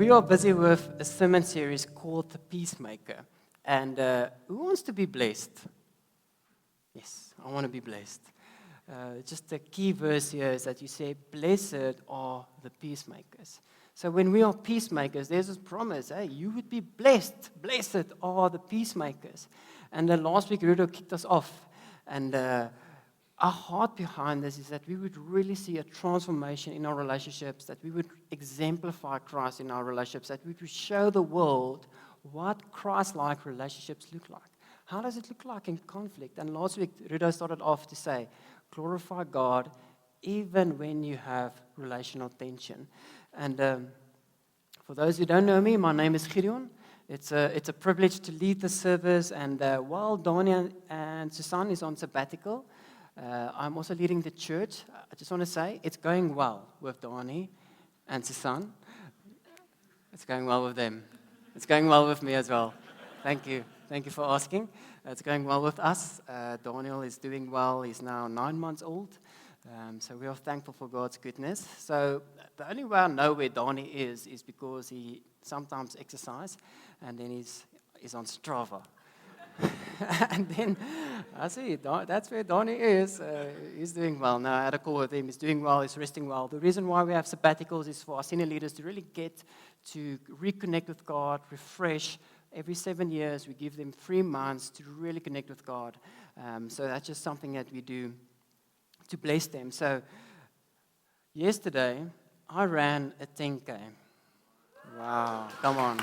we are busy with a sermon series called The Peacemaker. And who wants to be blessed? Yes, I want to be blessed. Just the key verse here is that you say, blessed are the peacemakers. So when we are peacemakers, there's this promise, hey, you would be blessed. Blessed are the peacemakers. And last week, Rudo kicked us off. And our heart behind this is that we would really see a transformation in our relationships, that we would exemplify Christ in our relationships, that we would show the world what Christ-like relationships look like. How does it look like in conflict? And last week, Rudo started off to say, glorify God even when you have relational tension. And for those who don't know me, my name is Gideon. It's a privilege to lead the service. And while Donnie and Susan is on sabbatical, I'm also leading the church. I just want to say it's going well with Donnie and Susan. It's going well with them. It's going well with me as well. Thank you. Thank you for asking. It's going well with us. Daniel is doing well. He's now 9 months old. So we are thankful for God's goodness. So the only way I know where Donnie is because he sometimes exercises, and then he's on Strava. And then I see, that's where Donnie is. He's doing well. Now, I had a call with him. He's doing well. He's resting well. The reason why we have sabbaticals is for our senior leaders to really get to reconnect with God, refresh. Every 7 years, we give them 3 months to really connect with God. So that's just something that we do to bless them. So yesterday, I ran a 10K. Wow, come on.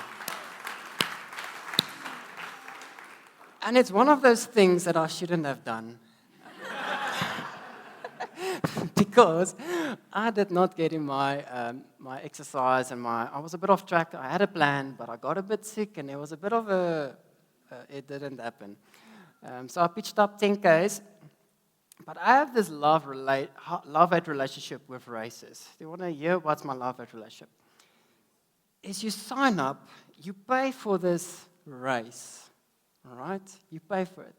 And it's one of those things that I shouldn't have done. Because I did not get in my exercise and I was a bit off track. I had a plan, but I got a bit sick and there was a bit of it didn't happen. So I pitched up 10Ks, but I have this love-hate relationship with races. Do you want to hear what's my love-hate relationship? Is you sign up, you pay for this race. All right? You pay for it.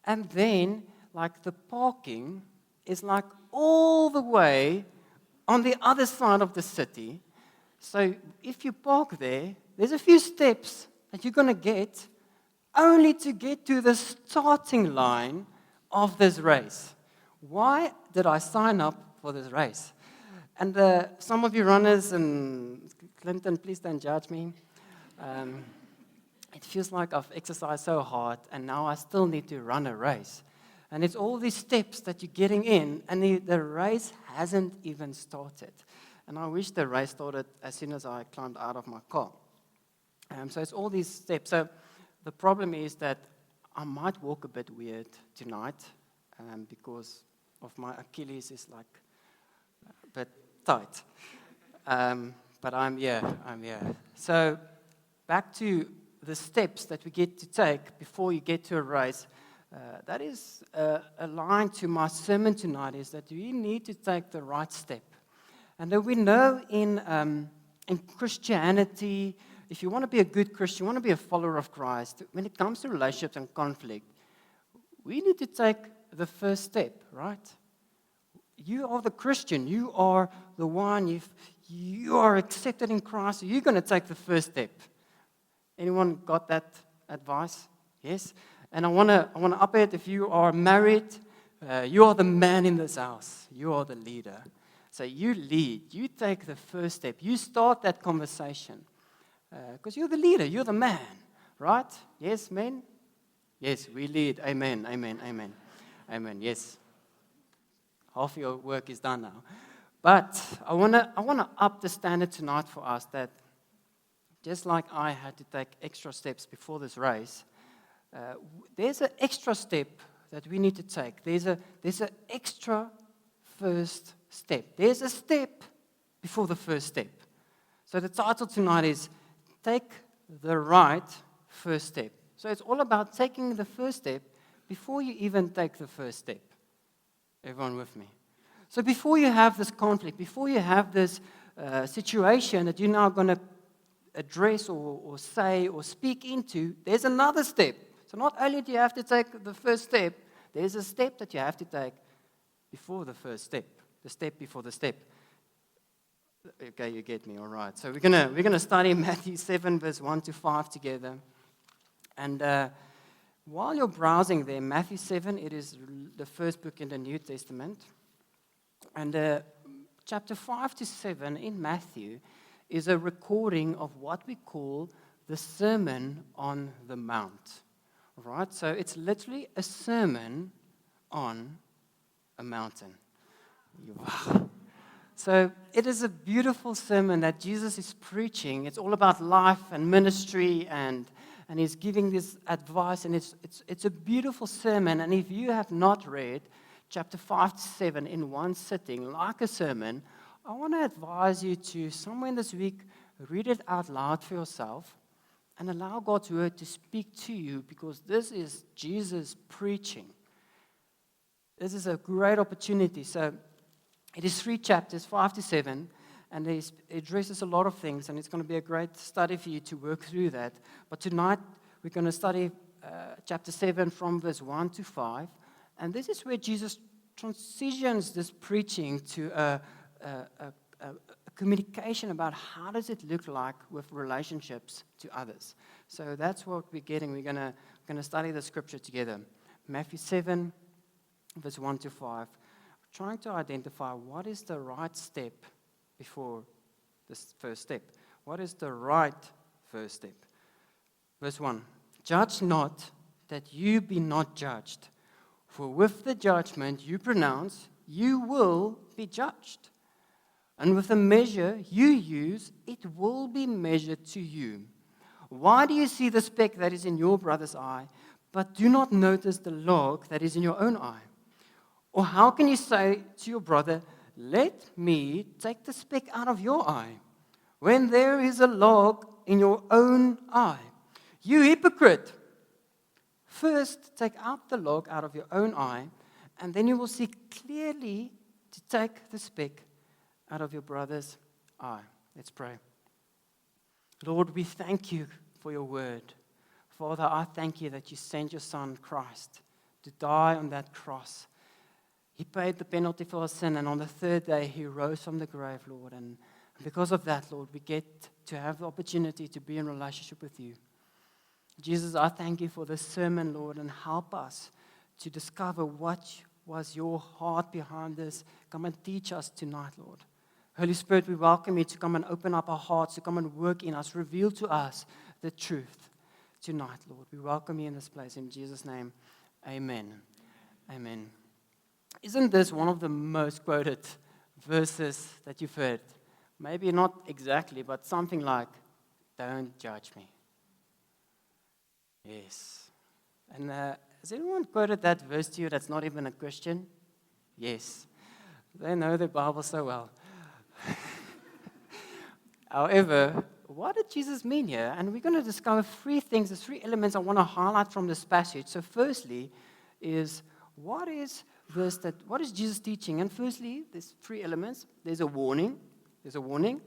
And then, like, the parking is like all the way on the other side of the city. So if you park there, there's a few steps that you're going to get only to get to the starting line of this race. Why did I sign up for this race? And some of you runners, and Clinton, please don't judge me. It feels like I've exercised so hard, and now I still need to run a race. And it's all these steps that you're getting in, and the race hasn't even started. And I wish the race started as soon as I climbed out of my car. So it's all these steps. So the problem is that I might walk a bit weird tonight because of my Achilles is like a bit tight. But I'm here. So back to the steps that we get to take before you get to a race, that is a line to my sermon tonight, is that you need to take the right step. And then we know in Christianity, if you want to be a good Christian, you want to be a follower of Christ, when it comes to relationships and conflict, we need to take the first step, right? You are the Christian. You are the one, you are accepted in Christ, so you're going to take the first step. Anyone got that advice? Yes? And I want to up it. If you are married, you are the man in this house. You are the leader. So you lead. You take the first step. You start that conversation. Because you're the leader. You're the man. Right? Yes, men? Yes, we lead. Amen, amen, amen. Amen, yes. Half your work is done now. But I want to up the standard tonight for us, that just like I had to take extra steps before this race, there's an extra step that we need to take. There's an extra first step. There's a step before the first step. So the title tonight is Take the Right First Step. So it's all about taking the first step before you even take the first step. Everyone with me? So before you have this conflict, before you have this situation that you're now going to address or say or speak into, there's another step. So not only do you have to take the first step, there's a step that you have to take before the first step, the step before the step. Okay, you get me, all right. So we're gonna study Matthew 7, verse 1 to 5 together. And while you're browsing there, Matthew 7, it is the first book in the New Testament. And chapter 5 to 7 in Matthew is a recording of what we call the Sermon on the Mount. All right, so it's literally a sermon on a mountain. Wow. So it is a beautiful sermon that Jesus is preaching. It's all about life and ministry, and he's giving this advice, and it's a beautiful sermon. And if you have not read chapter 5 to 7 in one sitting, like a sermon, I want to advise you to, somewhere this week, read it out loud for yourself and allow God's word to speak to you, because this is Jesus preaching. This is a great opportunity. So it is 3 chapters, 5 to 7, and it addresses a lot of things, and it's going to be a great study for you to work through that. But tonight, we're going to study chapter 7 from verse 1 to 5, and this is where Jesus transitions this preaching to a communication about how does it look like with relationships to others. So that's what we're getting. We're going to study the scripture together. Matthew 7, verse 1 to 5. Trying to identify what is the right step before this first step. What is the right first step? Verse 1. Judge not that you be not judged, for with the judgment you pronounce, you will be judged. And with the measure you use, it will be measured to you. Why do you see the speck that is in your brother's eye, but do not notice the log that is in your own eye? Or how can you say to your brother, let me take the speck out of your eye, when there is a log in your own eye? You hypocrite! First take out the log out of your own eye, and then you will see clearly to take the speck out of your brother's eye. Let's pray. Lord, we thank you for your word. Father, I thank you that you sent your son Christ to die on that cross. He paid the penalty for our sin, and on the third day, he rose from the grave, Lord. And because of that, Lord, we get to have the opportunity to be in relationship with you. Jesus, I thank you for this sermon, Lord, and help us to discover what was your heart behind this. Come and teach us tonight, Lord. Holy Spirit, we welcome you to come and open up our hearts, to come and work in us, reveal to us the truth tonight, Lord. We welcome you in this place. In Jesus' name, amen. Amen. Isn't this one of the most quoted verses that you've heard? Maybe not exactly, but something like, don't judge me. Yes. And has anyone quoted that verse to you that's not even a Christian? Yes. They know the Bible so well. However, what did Jesus mean here? And we're going to discover 3 things, there's 3 elements I want to highlight from this passage. So firstly is, what is Jesus teaching? And firstly, there's 3 elements. There's a warning. There's a warning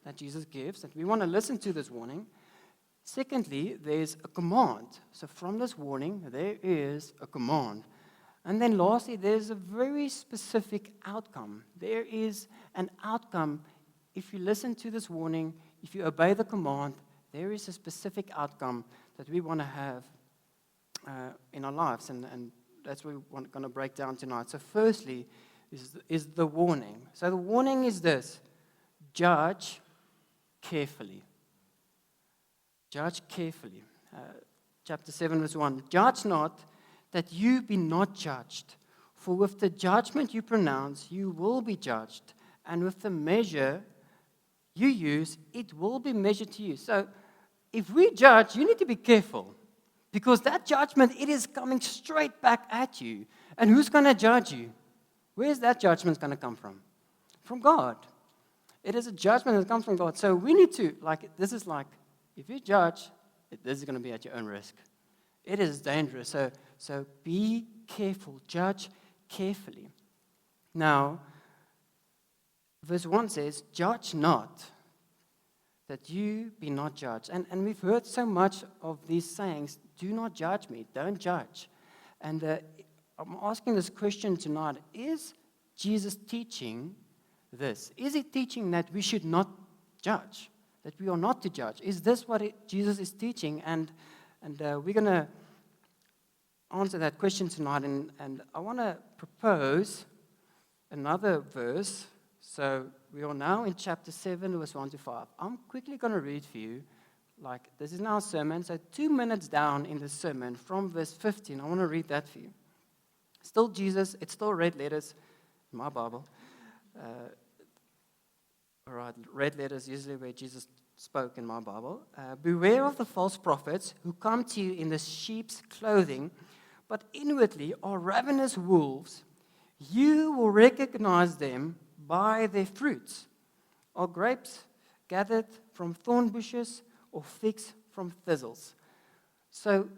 that Jesus gives, that we want to listen to this warning. Secondly, there's a command. So from this warning, there is a command. And then lastly, there's a very specific outcome. There is an outcome. If you listen to this warning, if you obey the command, there is a specific outcome that we want to have in our lives. And that's what we're going to break down tonight. So firstly is the warning. So the warning is this: judge carefully. Judge carefully. Chapter 7, verse 1. Judge not that you be not judged. For with the judgment you pronounce, you will be judged. And with the measure you use, it will be measured to you. So if we judge, you need to be careful. Because that judgment, it is coming straight back at you. And who's going to judge you? Where's that judgment going to come from? From God. It is a judgment that comes from God. So we need to, if you judge, this is going to be at your own risk. It is dangerous. So be careful. Judge carefully. Now, verse 1 says, judge not, that you be not judged. And we've heard so much of these sayings, do not judge me, don't judge. And I'm asking this question tonight, is Jesus teaching this? Is he teaching that we should not judge, that we are not to judge? Is this what Jesus is teaching? And we're going to answer that question tonight. And I want to propose another verse. So we are now in chapter 7, verse 1 to 5. I'm quickly going to read for you. Like, this is now a sermon. So 2 minutes down in the sermon, from verse 15, I want to read that for you. Still Jesus. It's still red letters in my Bible. All right, red letters usually where Jesus spoke in my Bible. Beware of the false prophets who come to you in the sheep's clothing, but inwardly are ravenous wolves. You will recognize them by their fruits. Are grapes gathered from thorn bushes or figs from thistles? So,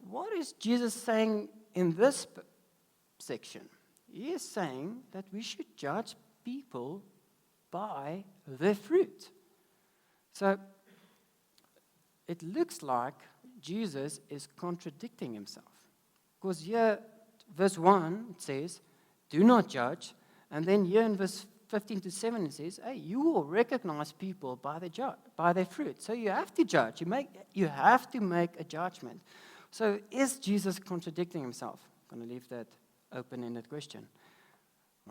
what is Jesus saying in this section? He is saying that we should judge people by their fruit. So, it looks like Jesus is contradicting himself. Because here, verse 1, it says, do not judge. And then here in verse 15 to 7, it says, hey, you will recognize people by their fruit. So you have to judge. You have to make a judgment. So is Jesus contradicting himself? I'm going to leave that open-ended question.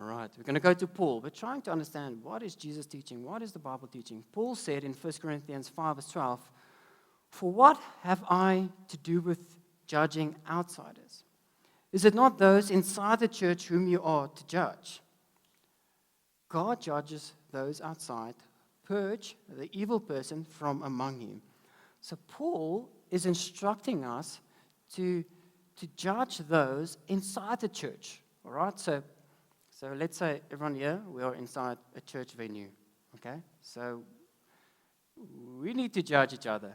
All right, we're going to go to Paul. We're trying to understand, what is Jesus teaching? What is the Bible teaching? Paul said in 1 Corinthians 5, verse 12, for what have I to do with judging outsiders? Is it not those inside the church whom you are to judge? God judges those outside. Purge the evil person from among you. So Paul is instructing us to judge those inside the church. All right, so let's say everyone here, we are inside a church venue, okay? So we need to judge each other.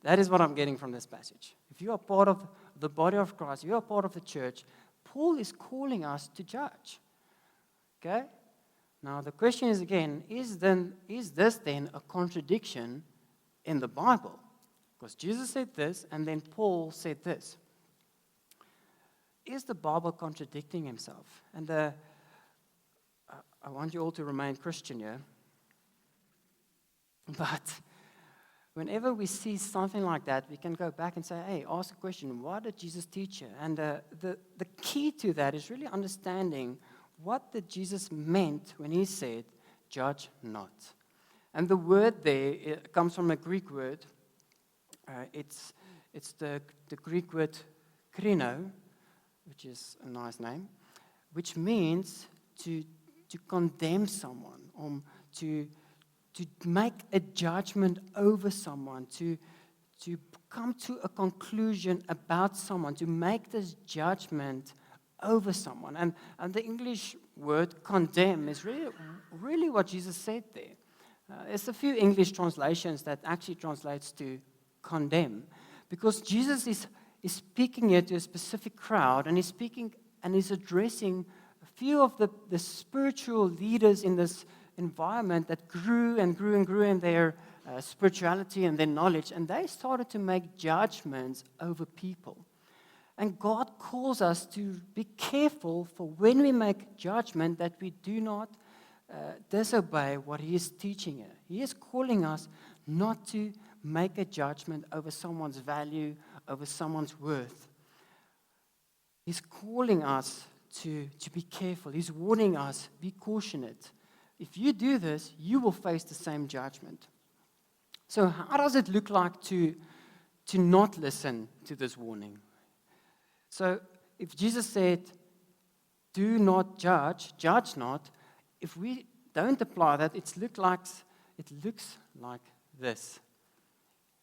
That is what I'm getting from this passage. If you are part of the body of Christ, you are part of the church, Paul is calling us to judge, okay? Now the question is again, is this then a contradiction in the Bible? Because Jesus said this, and then Paul said this. Is the Bible contradicting himself? And I want you all to remain Christian here. But whenever we see something like that, we can go back and say, hey, ask a question, what did Jesus teach here? And the key to that is really understanding what did Jesus meant when he said, judge not. And the word there, it comes from a Greek word. It's the Greek word krino, which is a nice name, which means to condemn someone, to make a judgment over someone, to come to a conclusion about someone, to make this judgment over someone. And the English word condemn is really what Jesus said there. There's a few English translations that actually translates to condemn, because Jesus is speaking here to a specific crowd, and he's speaking and he's addressing a few of the spiritual leaders in this environment that grew and grew and grew in their spirituality and their knowledge, and they started to make judgments over people. And God calls us to be careful for when we make judgment that we do not disobey what He is teaching here. He is calling us not to make a judgment over someone's value, over someone's worth. He's calling us to be careful. He's warning us, be cautious. If you do this, you will face the same judgment. So how does it look like to not listen to this warning? So if Jesus said, do not judge, judge not, if we don't apply that, it looks like this.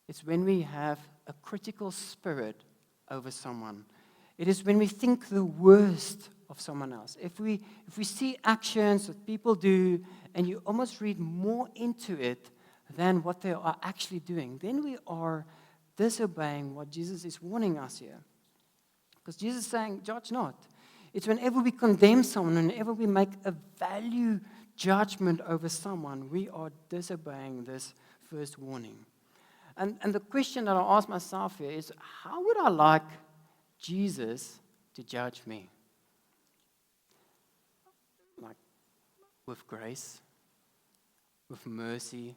It's when we have a critical spirit over someone. It is when we think the worst of someone else. If we see actions that people do and you almost read more into it than what they are actually doing, then we are disobeying what Jesus is warning us here. Because Jesus is saying, judge not. It's whenever we condemn someone, whenever we make a value judgment over someone, we are disobeying this first warning. And the question that I ask myself here is, how would I like Jesus to judge me? Like, with grace, with mercy,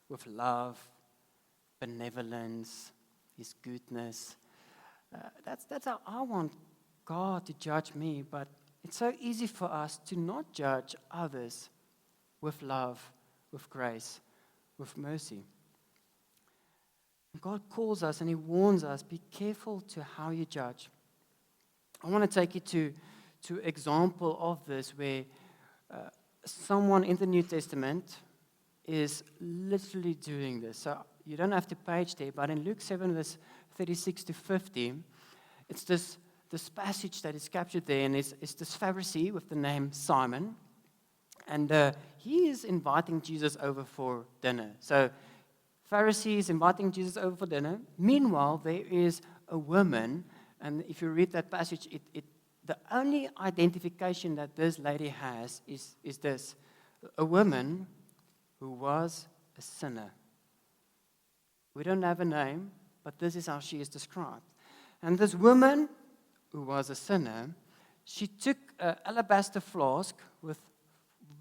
with love, benevolence, His goodness. That's how I want God to judge me, but it's so easy for us to not judge others with love, with grace, with mercy. God calls us and He warns us, be careful to how you judge. I want to take you to example of this where someone in the New Testament is literally doing this. So you don't have to page there, but in Luke 7, verse 36 to 50, it's this passage that is captured there, and it's this Pharisee with the name Simon, and he is inviting Jesus over for dinner. So Pharisee is inviting Jesus over for dinner. Meanwhile, there is a woman, and if you read that passage, the only identification that this lady has is this: a woman who was a sinner. We don't have a name, but this is how she is described. And this woman who was a sinner, she took an alabaster flask with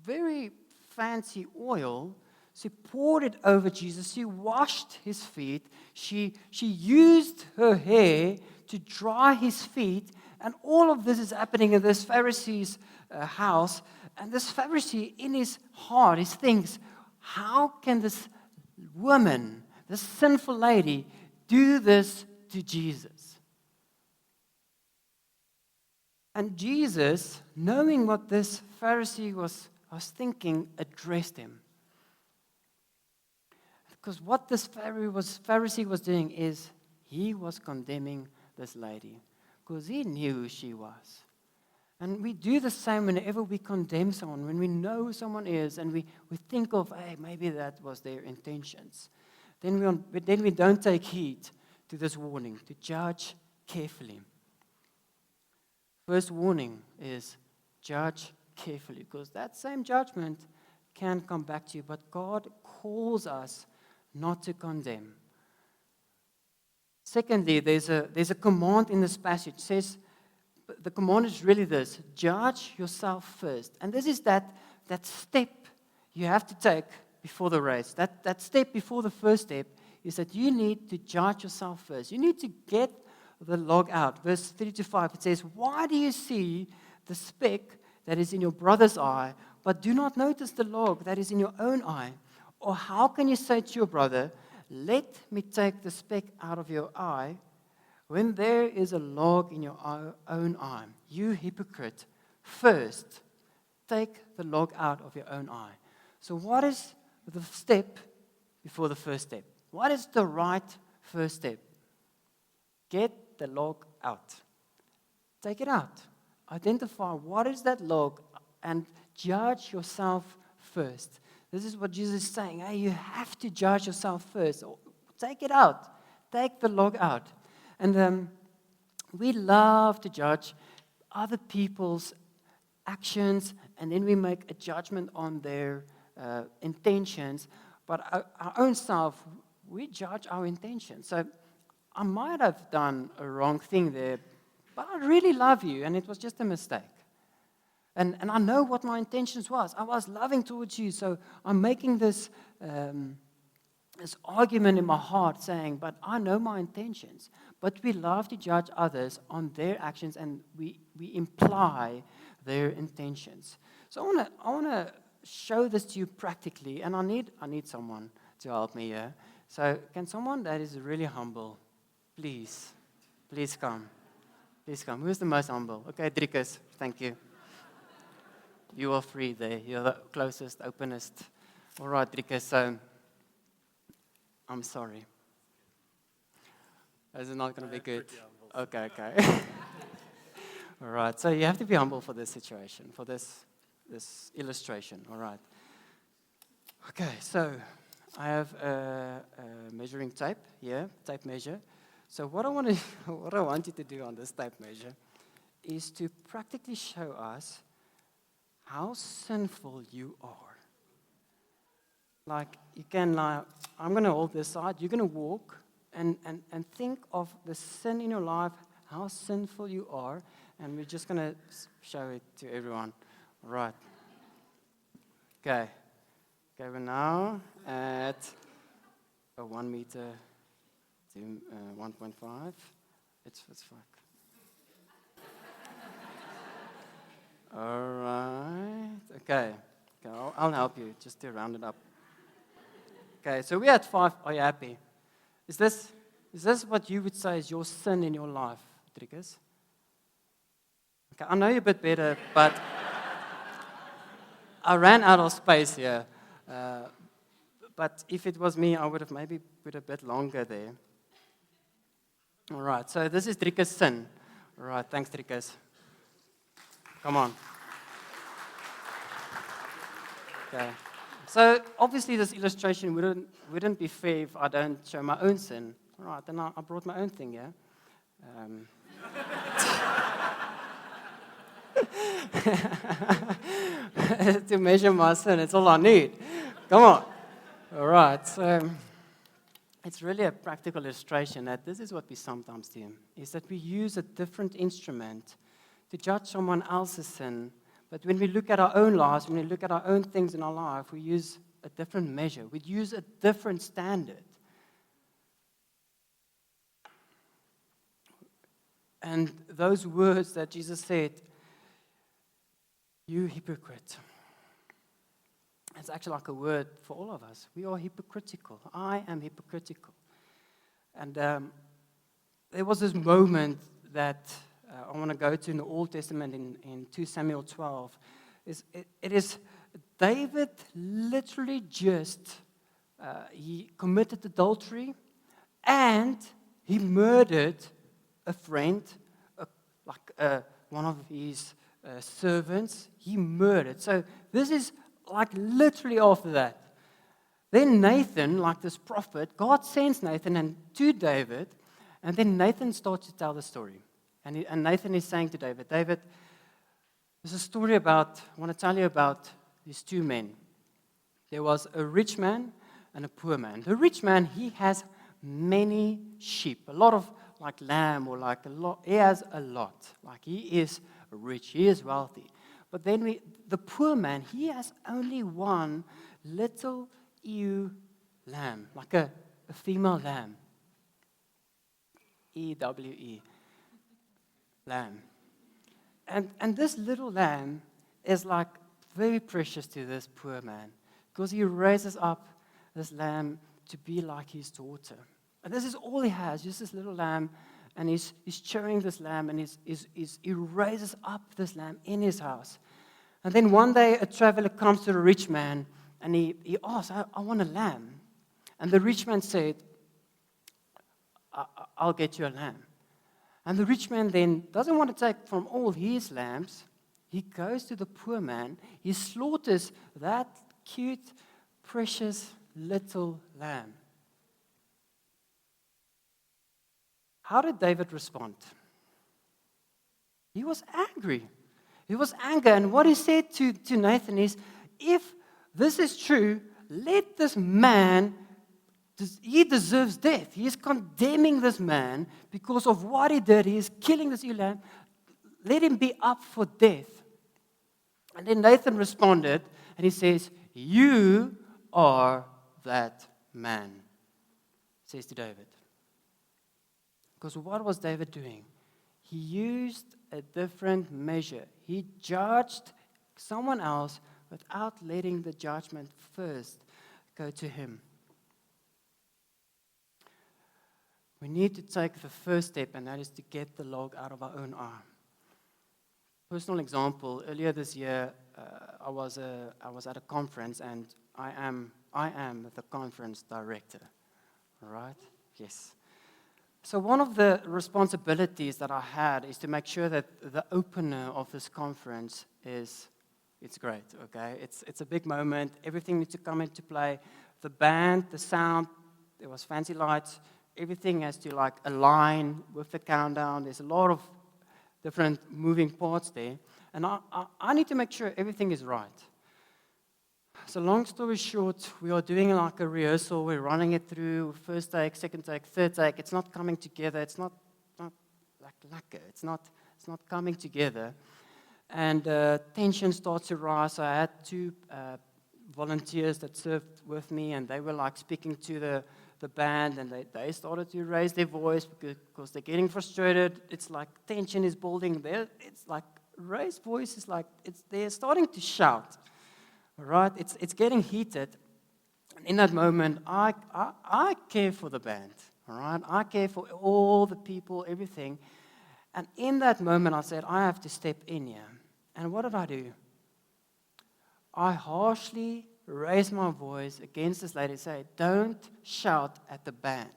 very fancy oil. She poured it over Jesus. She washed his feet. She used her hair to dry his feet. And all of this is happening in this Pharisee's house. And this Pharisee, in his heart, he thinks, how can this woman, this sinful lady, do this to Jesus? And Jesus, knowing what this Pharisee was thinking, addressed him. Because what this Pharisee was doing is he was condemning this lady because he knew who she was. And we do the same whenever we condemn someone, when we know who someone is and we think of, hey, maybe that was their intentions. Then we don't take heed to this warning, to judge carefully. First warning is judge carefully, because that same judgment can come back to you, but God calls us not to condemn. Secondly, there's a command in this passage. It says, the command is really this: judge yourself first. And this is that step you have to take before the race. That step before the first step is that you need to judge yourself first. You need to get the log out. Verse 3-5, it says, why do you see the speck that is in your brother's eye, but do not notice the log that is in your own eye? Or how can you say to your brother, let me take the speck out of your eye, when there is a log in your own eye? You hypocrite, first take the log out of your own eye. So what is the step before the first step? What is the right first step? Get the log out. Take it out. Identify what is that log and judge yourself first. This is what Jesus is saying. Hey, you have to judge yourself first. Take it out. Take the log out. And we love to judge other people's actions, and then we make a judgment on their intentions. But our own self, we judge our intentions. So I might have done a wrong thing there, but I really love you, and it was just a mistake. And I know what my intentions was. I was loving towards you, so I'm making this argument in my heart saying, but I know my intentions. But we love to judge others on their actions, and we imply their intentions. So I want to show this to you practically, and I need someone to help me here. So can someone that is really humble, please come. Please come. Who's the most humble? Okay, Driekus, thank you. You are free there. You're the closest, openest. All right, Driekus, so I'm sorry. This is not going to be good. Okay. All right, so you have to be humble for this situation, for this illustration. All right. Okay, so I have a measuring tape here, tape measure. So what I want you to do on this tape measure is to practically show us how sinful you are. Like, I'm going to hold this side, you're going to walk and think of the sin in your life, how sinful you are, and we're just going to show it to everyone. Right. Okay. Okay, we're now at a 1 meter to 1.5. It's fine. All right. Okay. I'll help you just to round it up. Okay, so we're at 5. Are you happy? Is this what you would say is your sin in your life, Driekus? Okay, I know you a bit better, but I ran out of space here. But if it was me, I would have maybe put a bit longer there. All right, so this is Driekus' sin. All right, thanks, Driekus. Come on. Okay. So obviously this illustration wouldn't be fair if I don't show my own sin. All right, then I brought my own thing here. To measure my sin, it's all I need. Come on. All right, so it's really a practical illustration that this is what we sometimes do, is that we use a different instrument to judge someone else's sin. But when we look at our own lives, when we look at our own things in our life, we use a different measure. We use a different standard. And those words that Jesus said, "You hypocrite," it's actually like a word for all of us. We are hypocritical. I am hypocritical. And there was this moment that I want to go to in the Old Testament in 2 Samuel 12. It is David literally just, he committed adultery and he murdered a friend, one of his servants. He murdered. So this is like literally after that. Then Nathan, like this prophet, God sends Nathan to David, and then Nathan starts to tell the story. And Nathan is saying to David, David, there's a story I want to tell you about these two men. There was a rich man and a poor man. The rich man, he has many sheep, a lot of like lamb or like a lot. He has a lot. Like he is rich, he is wealthy. But then the poor man, he has only one little ewe lamb, like a female lamb. EWE. Lamb. And this little lamb is like very precious to this poor man because he raises up this lamb to be like his daughter. And this is all he has, just this little lamb, and he's cheering this lamb, and he raises up this lamb in his house. And then one day a traveler comes to the rich man, and he asks, I want a lamb. And the rich man said, I'll get you a lamb. And the rich man then doesn't want to take from all his lambs. He goes to the poor man. He slaughters that cute, precious little lamb. How did David respond? He was angry. He was angry. And what he said to Nathan is, if this is true, let this man, he deserves death. He is condemning this man because of what he did. He is killing this ewe lamb. Let him be up for death. And then Nathan responded, and he says, you are that man, says to David. Because what was David doing? He used a different measure. He judged someone else without letting the judgment first go to him. We need to take the first step, and that is to get the log out of our own eye. Personal example, earlier this year, I was at a conference, and I am the conference director. All right? Yes. So one of the responsibilities that I had is to make sure that the opener of this conference it's great, okay? It's a big moment. Everything needs to come into play. The band, the sound, there was fancy lights. Everything has to like align with the countdown. There's a lot of different moving parts there. And I need to make sure everything is right. So long story short, we are doing like a rehearsal. We're running it through, first take, second take, third take. It's not coming together. It's not like lacquer. It's not coming together. And tension starts to rise. So I had to volunteers that served with me, and they were like speaking to the band, and they started to raise their voice because they're getting frustrated. It's like tension is building there. It's like raised voice is like they're starting to shout. All right, it's getting heated. And in that moment, I care for the band. All right, I care for all the people, everything. And in that moment, I said, I have to step in here. And what did I do? I harshly raised my voice against this lady, say, don't shout at the band.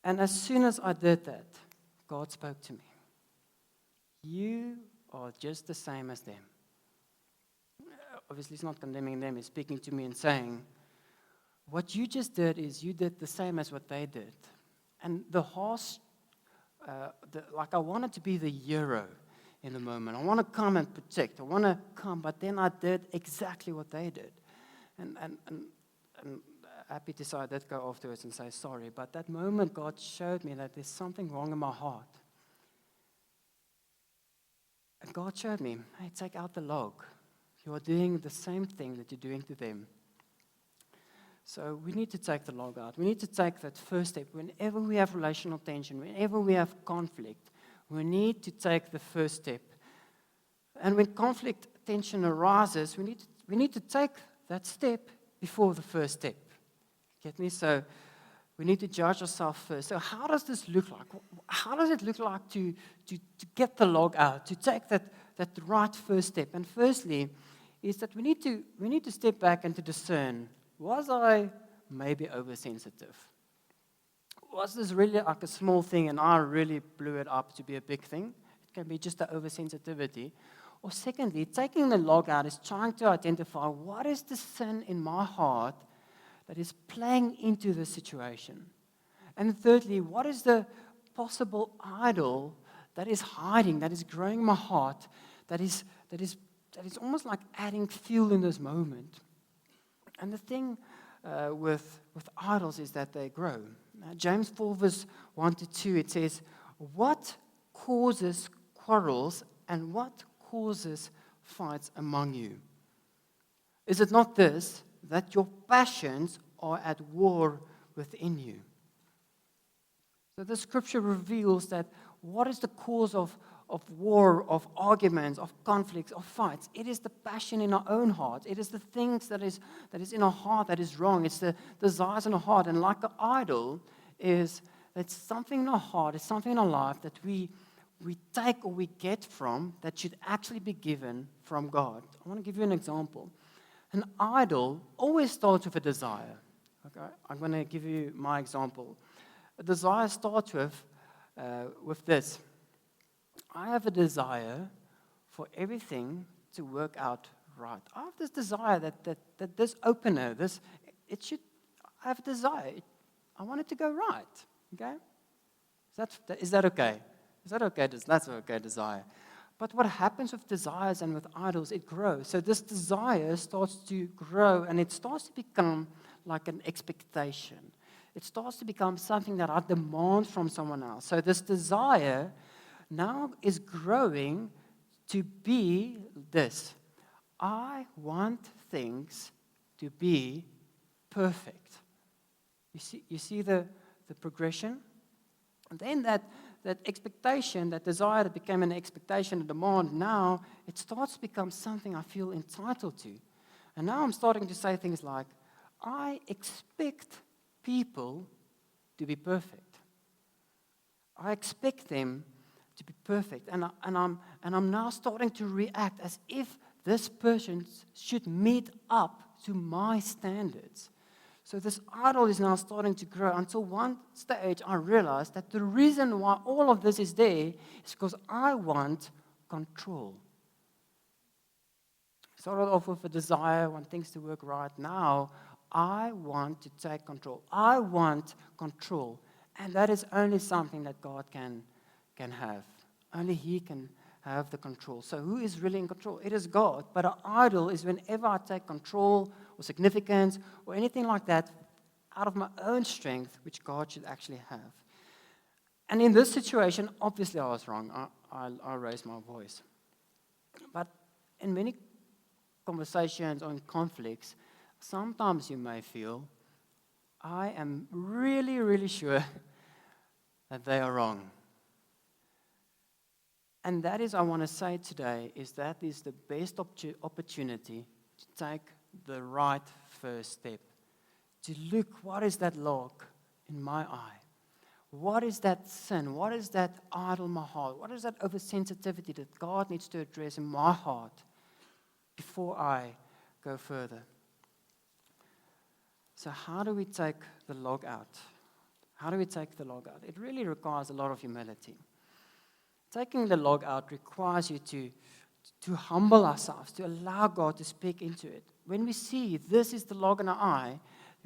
And as soon as I did that, God spoke to me. You are just the same as them. Obviously, he's not condemning them. He's speaking to me and saying, what you just did is you did the same as what they did. And the harsh, like I wanted to be the hero in the moment. I want to come and protect. I want to come, but then I did exactly what they did. And happy to say I did go afterwards and say sorry. But that moment, God showed me that there's something wrong in my heart. And God showed me, hey, take out the log. You are doing the same thing that you're doing to them. So we need to take the log out. We need to take that first step. Whenever we have relational tension, whenever we have conflict, we need to take the first step. And when conflict tension arises, we need to take that step before the first step. Get me? So we need to judge ourselves first. So how does this look like? How does it look like to get the log out, to take that right first step? And firstly, is that we need to step back and to discern, was I maybe oversensitive? Was this really like a small thing and I really blew it up to be a big thing? It can be just an oversensitivity. Or secondly, taking the log out is trying to identify what is the sin in my heart that is playing into the situation. And thirdly, what is the possible idol that is hiding, that is growing in my heart, that is almost like adding fuel in this moment. And the thing with idols is that they grow. James 4 verse 1 to 2, it says, what causes quarrels and what causes fights among you? Is it not this, that your passions are at war within you? So the scripture reveals that what is the cause of war, of arguments, of conflicts, of fights? It is the passion in our own heart. It is the things that is in our heart that is wrong. It's the desires in our heart. And like an idol, it's something in our heart, it's something in our life that we take or we get from that should actually be given from God. I want to give you an example. An idol always starts with a desire. Okay? I'm going to give you my example. A desire starts with this. I have a desire for everything to work out right. I have this desire that this opener, I have a desire. I want it to go right. Okay? Is that okay? Is that okay? That's an okay desire. But what happens with desires and with idols, it grows. So this desire starts to grow and it starts to become like an expectation. It starts to become something that I demand from someone else. So this desire now is growing to be this. I want things to be perfect. You see the progression? And then that expectation, that desire that became an expectation, a demand, now it starts to become something I feel entitled to. And now I'm starting to say things like, I expect people to be perfect. I expect them to be perfect. And I'm now starting to react as if this person should meet up to my standards. So this idol is now starting to grow until one stage I realized that the reason why all of this is there is because I want control. Started off with a desire, want things to work right. Now, I want to take control. I want control. And that is only something that God can have. Only He can have the control. So who is really in control? It is God. But an idol is whenever I take control or significance or anything like that out of my own strength, which God should actually have. And in this situation, obviously I was wrong. I raised my voice. But in many conversations or in conflicts, sometimes you may feel, I am really, really sure that they are wrong. And that is, I want to say today, is that is the best opportunity to take the right first step. To look, what is that log in my eye? What is that sin? What is that idol in my heart? What is that oversensitivity that God needs to address in my heart before I go further? So how do we take the log out? How do we take the log out? It really requires a lot of humility. Taking the log out requires you to humble ourselves, to allow God to speak into it. When we see this is the log in our eye,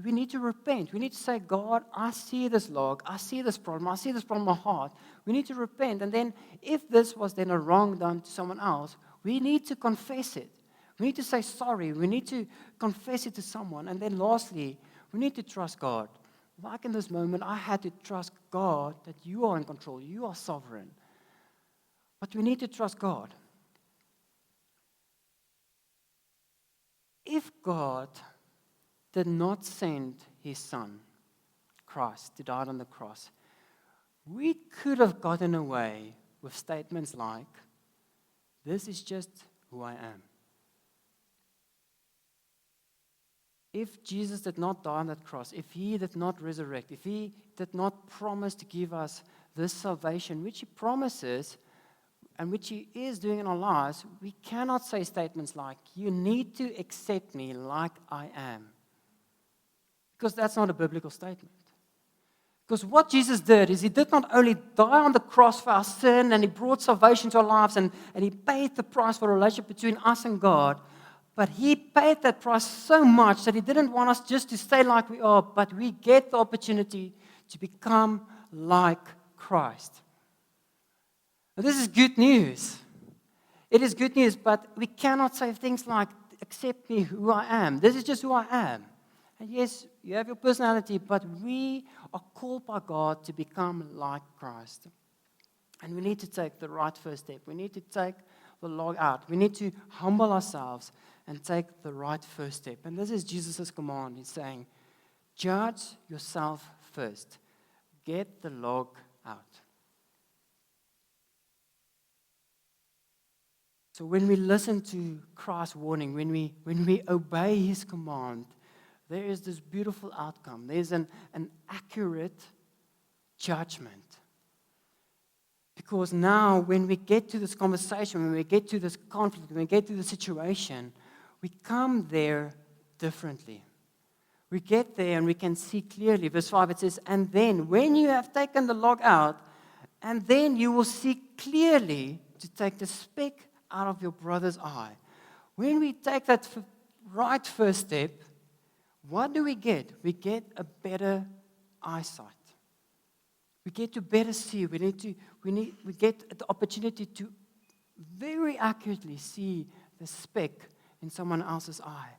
we need to repent. We need to say, God, I see this log. I see this problem. I see this problem in my heart. We need to repent. And then if this was then a wrong done to someone else, we need to confess it. We need to say sorry. We need to confess it to someone. And then lastly, we need to trust God. Like in this moment, I had to trust God that you are in control. You are sovereign. But we need to trust God. If God did not send his son, Christ, to die on the cross, we could have gotten away with statements like, this is just who I am. If Jesus did not die on that cross, if he did not resurrect, if he did not promise to give us this salvation, which he promises, and which he is doing in our lives, we cannot say statements like, you need to accept me like I am. Because that's not a biblical statement. Because what Jesus did is he did not only die on the cross for our sin, and he brought salvation to our lives, and he paid the price for a relationship between us and God, but he paid that price so much that he didn't want us just to stay like we are, but we get the opportunity to become like Christ. This is good news. It is good news, but we cannot say things like, accept me who I am. This is just who I am. And yes, you have your personality, but we are called by God to become like Christ. And we need to take the right first step. We need to take the log out. We need to humble ourselves and take the right first step. And this is Jesus' command. He's saying, judge yourself first. Get the log out. So when we listen to Christ's warning, when we obey his command, there is this beautiful outcome. There's an accurate judgment. Because now when we get to this conversation, when we get to this conflict, when we get to the situation, we come there differently. We get there and we can see clearly. Verse 5, it says, and then when you have taken the log out, and then you will see clearly to take the speck out of your brother's eye. When we take that right first step, what do we get? We get a better eyesight. We get to better see. We get the opportunity to very accurately see the speck in someone else's eye.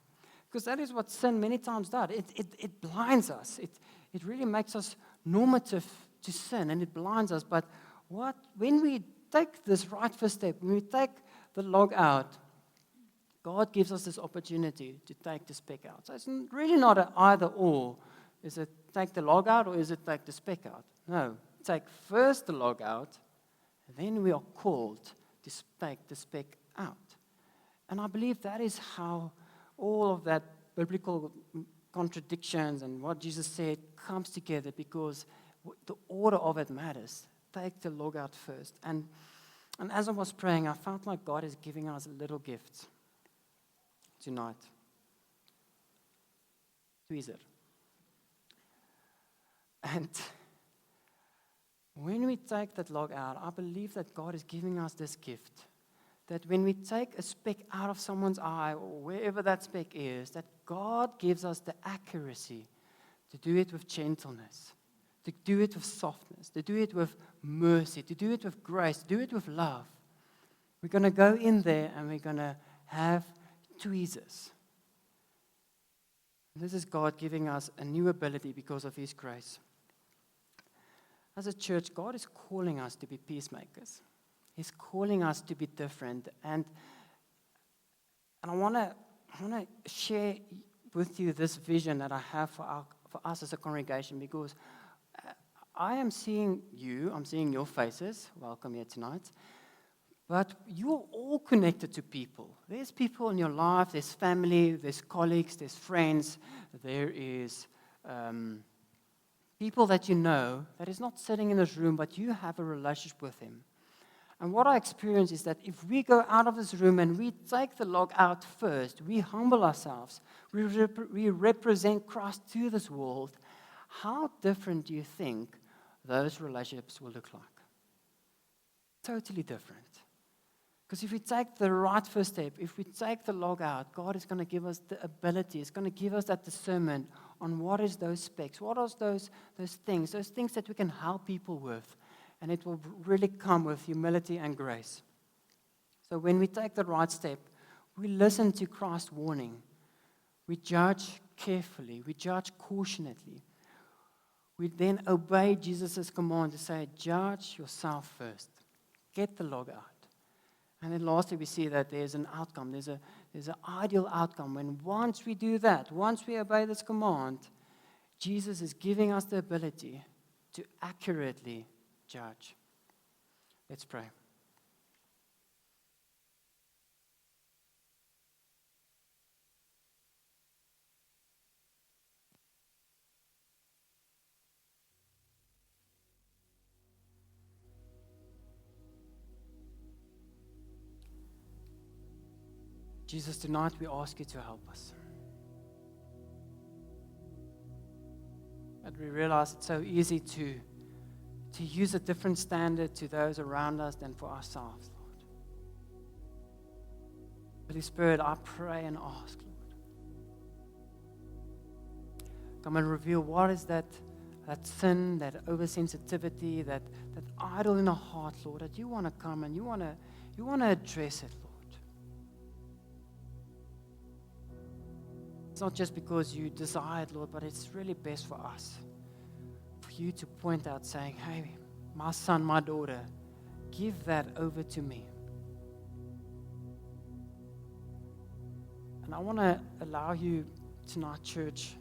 Because that is what sin many times does. It blinds us. It really makes us normative to sin, and it blinds us. But when we take this right first step, when we take the log out, God gives us this opportunity to take the speck out. So it's really not an either or. Is it take the log out or is it take the speck out? No, take first the log out, and then we are called to take the speck out. And I believe that is how all of that biblical contradictions and what Jesus said comes together, because the order of it matters. Take the log out first. And as I was praying, I felt like God is giving us a little gift tonight. Tweezer. And when we take that log out, I believe that God is giving us this gift. That when we take a speck out of someone's eye, or wherever that speck is, that God gives us the accuracy to do it with gentleness, to do it with softness, to do it with mercy, to do it with grace, to do it with love. We're going to go in there and we're going to have tweezers. This is God giving us a new ability because of his grace. As a church, God is calling us to be peacemakers. He's calling us to be different. And And I want to share with you this vision that I have for us as a congregation, because I am seeing you, I'm seeing your faces. Welcome here tonight. But you're all connected to people. There's people in your life, there's family, there's colleagues, there's friends, there is people that you know that is not sitting in this room, but you have a relationship with him. And what I experience is that if we go out of this room and we take the log out first, we humble ourselves, we represent Christ to this world, how different do you think those relationships will look like? Totally different. Because if we take the right first step, if we take the log out, God is going to give us the ability, He's going to give us that discernment on what is those specs, what are those things that we can help people with. And it will really come with humility and grace. So when we take the right step, we listen to Christ's warning. We judge carefully. We judge cautionately. We then obey Jesus' command to say, judge yourself first. Get the log out. And then lastly, we see that there's an outcome. There's an ideal outcome. When once we do that, once we obey this command, Jesus is giving us the ability to accurately judge. Let's pray. Jesus, tonight we ask you to help us. But we realize it's so easy to use a different standard to those around us than for ourselves, Lord. Holy Spirit, I pray and ask, Lord. Come and reveal what is that sin, that oversensitivity, that idol in our heart, Lord, that you want to come and you want to address it, Lord. It's not just because you desire it, Lord, but it's really best for us. You to point out saying, hey, my son, my daughter, give that over to me. And I want to allow you tonight, church,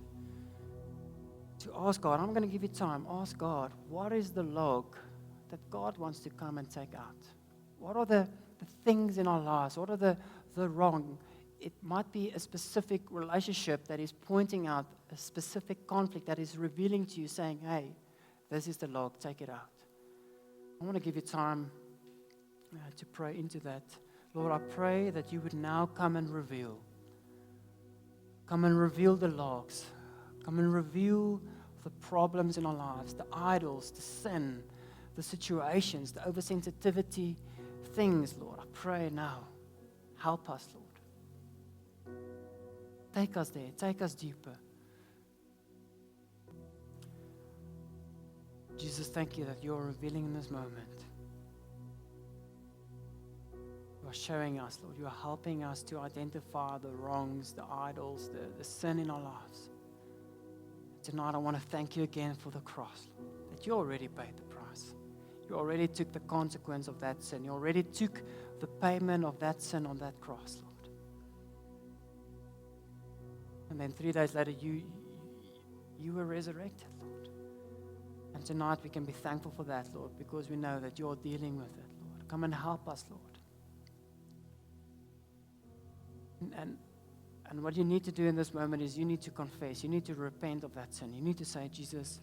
to ask God. I'm going to give you time. Ask God, what is the log that God wants to come and take out? What are the things in our lives? What are the wrong? It might be a specific relationship that is pointing out a specific conflict that is revealing to you, saying, hey, this is the log, take it out. I want to give you time to pray into that. Lord, I pray that you would now come and reveal. Come and reveal the logs. Come and reveal the problems in our lives, the idols, the sin, the situations, the oversensitivity things, Lord. I pray now. Help us, Lord. Take us there. Take us deeper. Jesus, thank you that you're revealing in this moment. You are showing us, Lord. You are helping us to identify the wrongs, the idols, the sin in our lives. Tonight, I want to thank you again for the cross, Lord, that you already paid the price. You already took the consequence of that sin. You already took the payment of that sin on that cross, Lord. And then 3 days later, you were resurrected, Lord. And tonight we can be thankful for that, Lord, because we know that you're dealing with it, Lord. Come and help us, Lord. And what you need to do in this moment is you need to confess. You need to repent of that sin. You need to say, Jesus,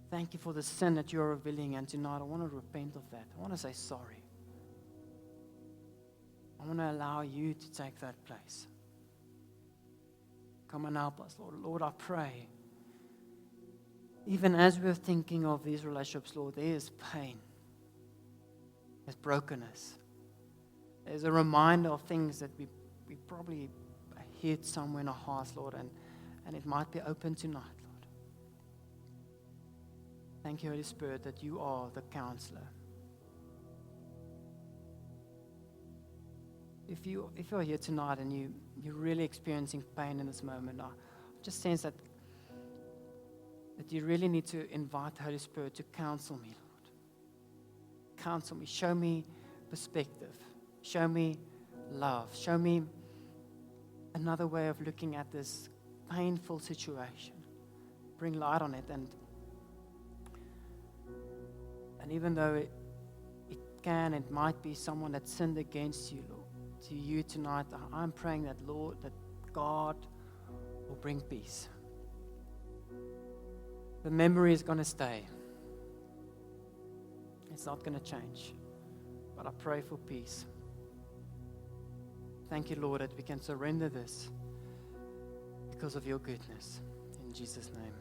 thank you for the sin that you're revealing. And tonight I want to repent of that. I want to say sorry. I want to allow you to take that place. Come and help us, Lord. Lord, I pray. Even as we're thinking of these relationships, Lord, there is pain. There's brokenness. There's a reminder of things that we probably hid somewhere in our hearts, Lord, and it might be open tonight, Lord. Thank you, Holy Spirit, that you are the counselor. If you're here tonight and you're really experiencing pain in this moment, I just sense that you really need to invite the Holy Spirit to counsel me, Lord. Counsel me. Show me perspective. Show me love. Show me another way of looking at this painful situation. Bring light on it. And even though it might be someone that sinned against you, Lord, to you tonight, I'm praying that, Lord, that God will bring peace. The memory is going to stay. It's not going to change. But I pray for peace. Thank you, Lord, that we can surrender this because of your goodness. In Jesus' name.